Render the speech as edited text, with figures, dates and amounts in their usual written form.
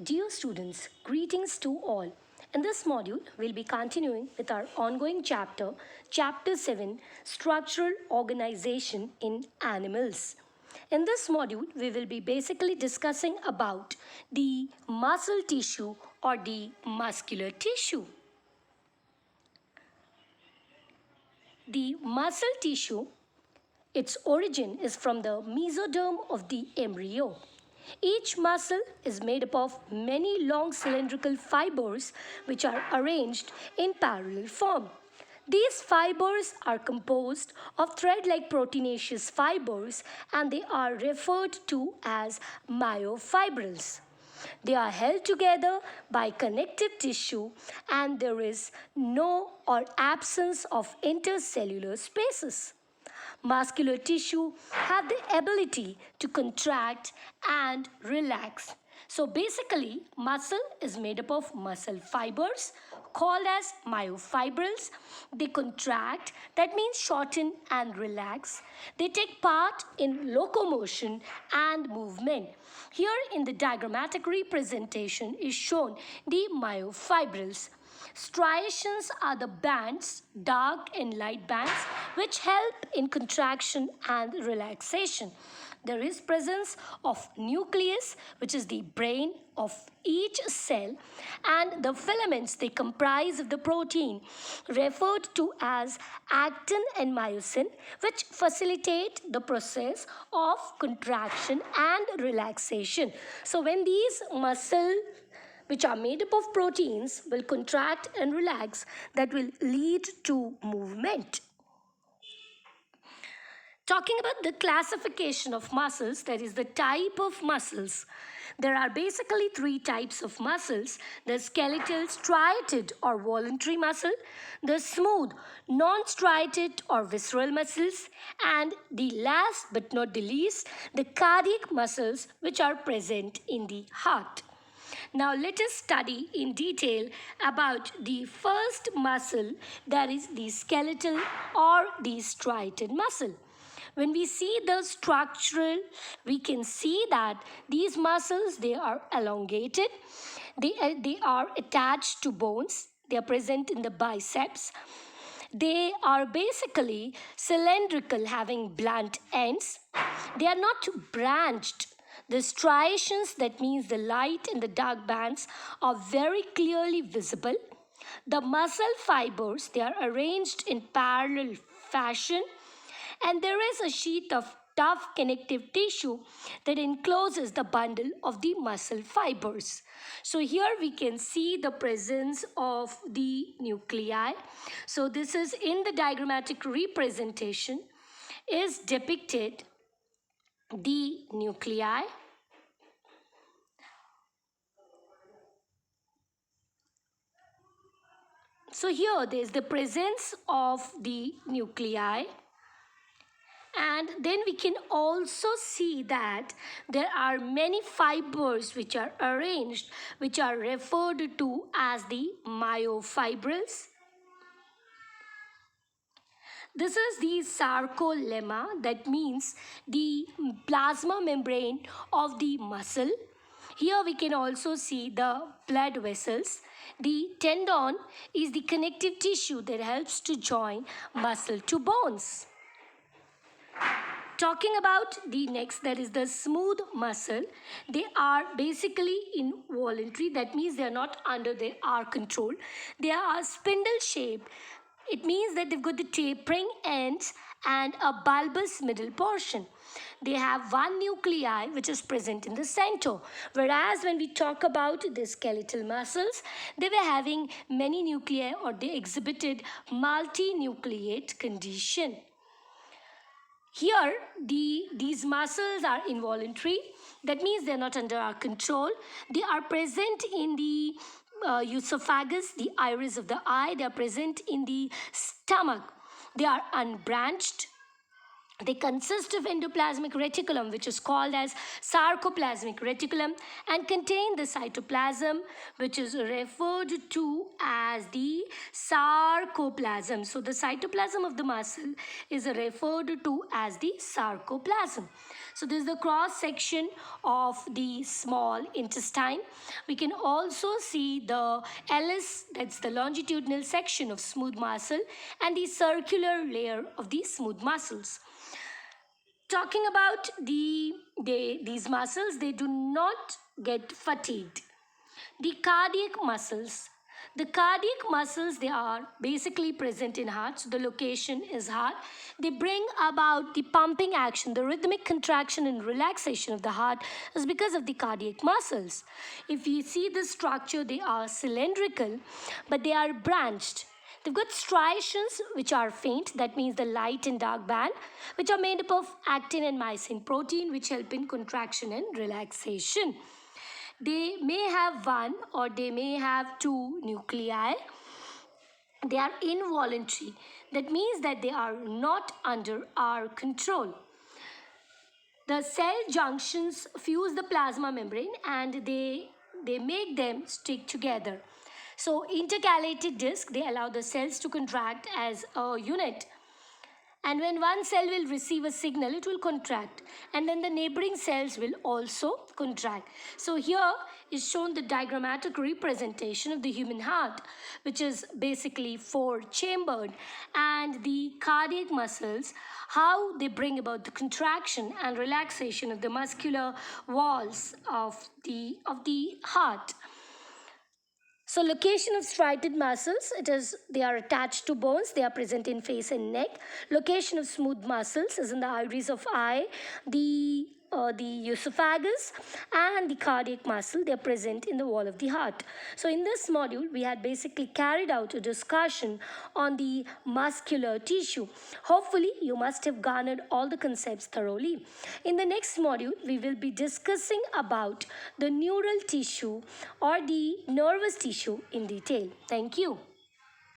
Dear students, greetings to all. In this module, we'll be continuing with our ongoing chapter, Chapter 7, Structural Organization in Animals. In this module, we will be basically discussing about the muscle tissue or the muscular tissue. The muscle tissue, its origin is from the mesoderm of the embryo. Each muscle is made up of many long cylindrical fibers which are arranged in parallel form. These fibers are composed of thread-like proteinaceous fibers and they are referred to as myofibrils. They are held together by connective tissue and there is no or absence of intercellular spaces. Muscular tissue have the ability to contract and relax. So basically, muscle is made up of muscle fibers called as myofibrils. They contract, that means shorten and relax. They take part in locomotion and movement. Here in the diagrammatic representation is shown the myofibrils. Striations are the bands, dark and light bands, which help in contraction and relaxation. There is presence of nucleus, which is the brain of each cell, and the filaments they comprise of the protein referred to as actin and myosin, which facilitate the process of contraction and relaxation. So when these muscle which are made up of proteins will contract and relax, that will lead to movement. Talking about the classification of muscles, that is the type of muscles. There are basically three types of muscles: the skeletal striated or voluntary muscle, the smooth non-striated or visceral muscles, and the last but not the least, the cardiac muscles which are present in the heart. Now let us study in detail about the first muscle, that is the skeletal or the striated muscle. When we see the structural, we can see that these muscles, they are elongated, they are attached to bones, they are present in the biceps. They are basically cylindrical, having blunt ends. They are not branched. The striations, that means the light and the dark bands, are very clearly visible. The muscle fibers, they are arranged in parallel fashion, and there is a sheath of tough connective tissue that encloses the bundle of the muscle fibers. So here we can see the presence of the nuclei. So this is in the diagrammatic representation is depicted the nuclei. So here there is the presence of the nuclei, and then we can also see that there are many fibers which are arranged, which are referred to as the myofibrils. This is the sarcolemma, that means the plasma membrane of the muscle. Here we can also see the blood vessels. The tendon is the connective tissue that helps to join muscle to bones. Talking about the next, that is the smooth muscle. They are basically involuntary, that means they are not under our control. They are spindle shaped. It means that they've got the tapering ends and a bulbous middle portion. They have one nuclei which is present in the center. Whereas when we talk about the skeletal muscles, they were having many nuclei, or they exhibited multinucleate condition. Here, these muscles are involuntary. That means they're not under our control. They are present in the esophagus, the iris of the eye. They are present in the stomach. They are unbranched. They consist of endoplasmic reticulum, which is called as sarcoplasmic reticulum, and contain the cytoplasm, which is referred to as the sarcoplasm. So the cytoplasm of the muscle is referred to as the sarcoplasm. So this is the cross section of the small intestine. We can also see the LS, that's the longitudinal section of smooth muscle, and the circular layer of the smooth muscles. Talking about these muscles, they do not get fatigued. The cardiac muscles, they are basically present in heart. So the location is heart. They bring about the pumping action, the rhythmic contraction and relaxation of the heart is because of the cardiac muscles. If you see the structure, they are cylindrical, but they are branched. They've got striations which are faint, that means the light and dark band, which are made up of actin and myosin protein, which help in contraction and relaxation. They may have one or they may have two nuclei. They are involuntary. That means that they are not under our control. The cell junctions fuse the plasma membrane and they make them stick together. So intercalated disc, they allow the cells to contract as a unit. And when one cell will receive a signal, it will contract. And then the neighboring cells will also contract. So here is shown the diagrammatic representation of the human heart, which is basically four-chambered. And the cardiac muscles, how they bring about the contraction and relaxation of the muscular walls of the heart. So location of striated muscles, they are attached to bones. They are present in face and neck. Location of smooth muscles is in the iris of eye, the esophagus, and the cardiac muscle. They are present in the wall of the heart. So in this module, we had basically carried out a discussion on the muscular tissue. Hopefully, you must have garnered all the concepts thoroughly. In the next module, we will be discussing about the neural tissue or the nervous tissue in detail. Thank you.